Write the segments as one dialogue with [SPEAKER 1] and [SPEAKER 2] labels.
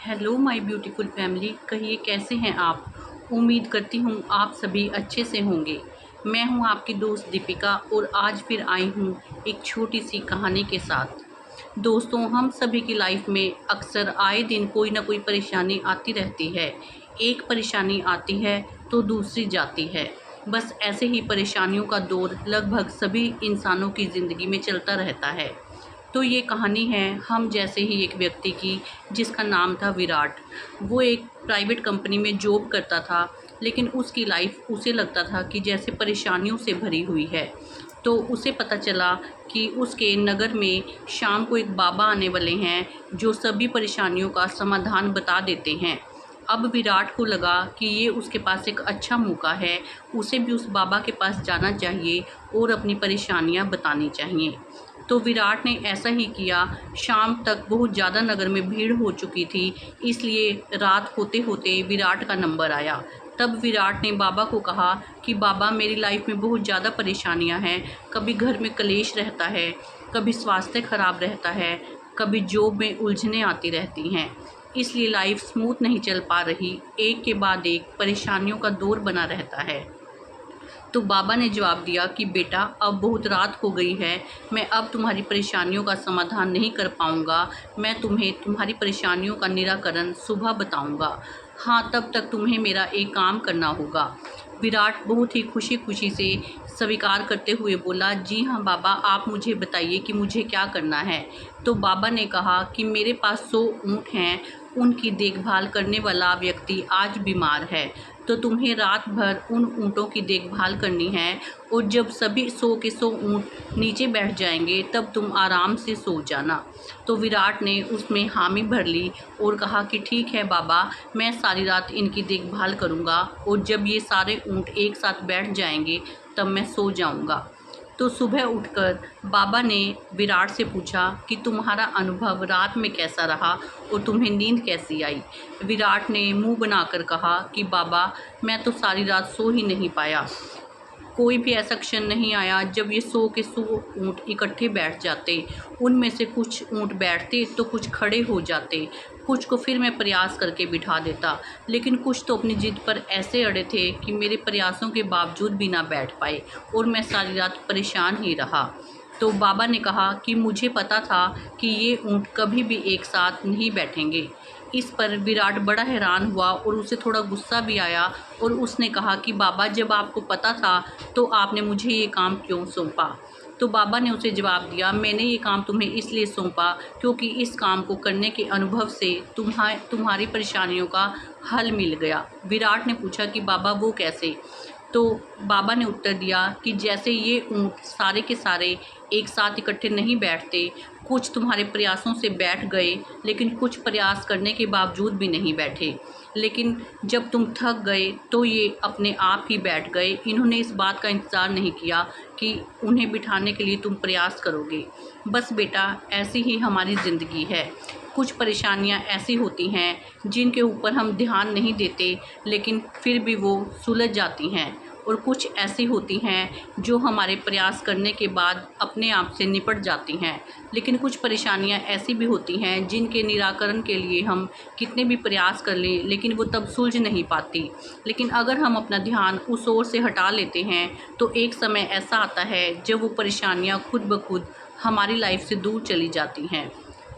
[SPEAKER 1] Hello my beautiful family, कहिए कैसे हैं आप। उम्मीद करती हूँ आप सभी अच्छे से होंगे। मैं हूँ आपकी दोस्त दीपिका और आज फिर आई हूँ एक छोटी सी कहानी के साथ। दोस्तों, हम सभी की लाइफ में अक्सर आए दिन कोई ना कोई परेशानी आती रहती है। एक परेशानी आती है तो दूसरी जाती है। बस ऐसे ही परेशानियों का दौर लगभग सभी इंसानों की ज़िंदगी में चलता रहता है। तो ये कहानी है हम जैसे ही एक व्यक्ति की, जिसका नाम था विराट। वो एक प्राइवेट कंपनी में जॉब करता था, लेकिन उसकी लाइफ उसे लगता था कि जैसे परेशानियों से भरी हुई है। तो उसे पता चला कि उसके नगर में शाम को एक बाबा आने वाले हैं जो सभी परेशानियों का समाधान बता देते हैं। अब विराट को लगा कि ये उसके पास एक अच्छा मौका है, उसे भी उस बाबा के पास जाना चाहिए और अपनी परेशानियां बतानी चाहिए। तो विराट ने ऐसा ही किया। शाम तक बहुत ज़्यादा नगर में भीड़ हो चुकी थी, इसलिए रात होते होते विराट का नंबर आया। तब विराट ने बाबा को कहा कि बाबा, मेरी लाइफ में बहुत ज़्यादा परेशानियां हैं। कभी घर में कलेश रहता है, कभी स्वास्थ्य खराब रहता है, कभी जॉब में उलझनें आती रहती हैं, इसलिए लाइफ स्मूथ नहीं चल पा रही। एक के बाद एक परेशानियों का दौर बना रहता है। तो बाबा ने जवाब दिया कि बेटा, अब बहुत रात हो गई है, मैं अब तुम्हारी परेशानियों का समाधान नहीं कर पाऊँगा। मैं तुम्हें तुम्हारी परेशानियों का निराकरण सुबह बताऊँगा। हाँ, तब तक तुम्हें मेरा एक काम करना होगा। विराट बहुत ही खुशी खुशी से स्वीकार करते हुए बोला, जी हाँ बाबा, आप मुझे बताइए कि मुझे क्या करना है। तो बाबा ने कहा कि मेरे पास 100 ऊँट हैं, उनकी देखभाल करने वाला व्यक्ति आज बीमार है, तो तुम्हें रात भर उन ऊँटों की देखभाल करनी है, और जब सभी 100 के 100 ऊँट नीचे बैठ जाएंगे तब तुम आराम से सो जाना। तो विराट ने उसमें हामी भर ली और कहा कि ठीक है बाबा, मैं सारी रात इनकी देखभाल करूँगा, और जब ये सारे ऊँट एक साथ बैठ जाएंगे तब मैं सो जाऊँगा। तो सुबह उठकर बाबा ने विराट से पूछा कि तुम्हारा अनुभव रात में कैसा रहा और तुम्हें नींद कैसी आई। विराट ने मुंह बनाकर कहा कि बाबा, मैं तो सारी रात सो ही नहीं पाया। कोई भी ऐसा क्षण नहीं आया जब ये 100 के 100 ऊँट इकट्ठे बैठ जाते। उनमें से कुछ ऊँट बैठते तो कुछ खड़े हो जाते, कुछ को फिर मैं प्रयास करके बिठा देता, लेकिन कुछ तो अपनी जिद पर ऐसे अड़े थे कि मेरे प्रयासों के बावजूद भी ना बैठ पाए, और मैं सारी रात परेशान ही रहा। तो बाबा ने कहा कि मुझे पता था कि ये ऊँट कभी भी एक साथ नहीं बैठेंगे। इस पर विराट बड़ा हैरान हुआ और उसे थोड़ा गुस्सा भी आया, और उसने कहा कि बाबा, जब आपको पता था तो आपने मुझे ये काम क्यों सौंपा। तो बाबा ने उसे जवाब दिया, मैंने ये काम तुम्हें इसलिए सौंपा क्योंकि इस काम को करने के अनुभव से तुम्हारी परेशानियों का हल मिल गया। विराट ने पूछा कि बाबा, वो कैसे। तो बाबा ने उत्तर दिया कि जैसे ये ऊँट सारे के सारे एक साथ इकट्ठे नहीं बैठते, कुछ तुम्हारे प्रयासों से बैठ गए, लेकिन कुछ प्रयास करने के बावजूद भी नहीं बैठे, लेकिन जब तुम थक गए तो ये अपने आप ही बैठ गए। इन्होंने इस बात का इंतज़ार नहीं किया कि उन्हें बिठाने के लिए तुम प्रयास करोगे। बस बेटा, ऐसी ही हमारी ज़िंदगी है। कुछ परेशानियां ऐसी होती हैं जिनके ऊपर हम ध्यान नहीं देते, लेकिन फिर भी वो सुलझ जाती हैं, और कुछ ऐसी होती हैं जो हमारे प्रयास करने के बाद अपने आप से निपट जाती हैं। लेकिन कुछ परेशानियां ऐसी भी होती हैं जिनके निराकरण के लिए हम कितने भी प्रयास कर लें, लेकिन वो तब सुलझ नहीं पाती। लेकिन अगर हम अपना ध्यान उस ओर से हटा लेते हैं तो एक समय ऐसा आता है जब वो परेशानियां खुद ब खुद हमारी लाइफ से दूर चली जाती हैं।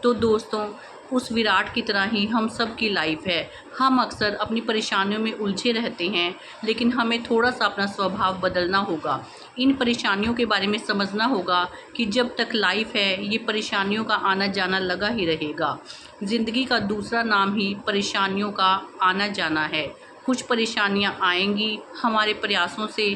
[SPEAKER 1] तो दोस्तों, उस विराट की तरह ही हम सब की लाइफ है। हम अक्सर अपनी परेशानियों में उलझे रहते हैं, लेकिन हमें थोड़ा सा अपना स्वभाव बदलना होगा। इन परेशानियों के बारे में समझना होगा कि जब तक लाइफ है, ये परेशानियों का आना जाना लगा ही रहेगा। ज़िंदगी का दूसरा नाम ही परेशानियों का आना जाना है। कुछ परेशानियाँ आएंगी, हमारे प्रयासों से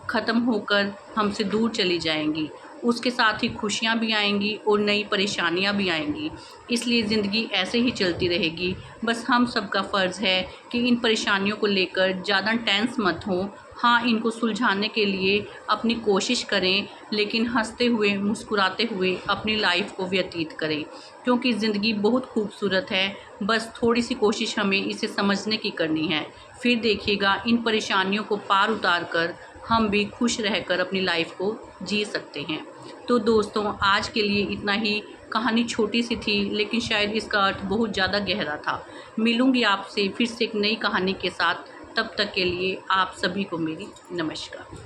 [SPEAKER 1] ख़त्म होकर हमसे दूर चली जाएंगी। उसके साथ ही खुशियाँ भी आएंगी और नई परेशानियाँ भी आएंगी। इसलिए ज़िंदगी ऐसे ही चलती रहेगी। बस हम सबका फ़र्ज़ है कि इन परेशानियों को लेकर ज़्यादा टेंस मत हों। हाँ, इनको सुलझाने के लिए अपनी कोशिश करें, लेकिन हंसते हुए मुस्कुराते हुए अपनी लाइफ को व्यतीत करें, क्योंकि ज़िंदगी बहुत खूबसूरत है। बस थोड़ी सी कोशिश हमें इसे समझने की करनी है। फिर देखिएगा, इन परेशानियों को पार उतार कर हम भी खुश रहकर अपनी लाइफ को जी सकते हैं। तो दोस्तों, आज के लिए इतना ही। कहानी छोटी सी थी, लेकिन शायद इसका अर्थ बहुत ज़्यादा गहरा था। मिलूंगी आपसे फिर से एक नई कहानी के साथ। तब तक के लिए आप सभी को मेरी नमस्कार।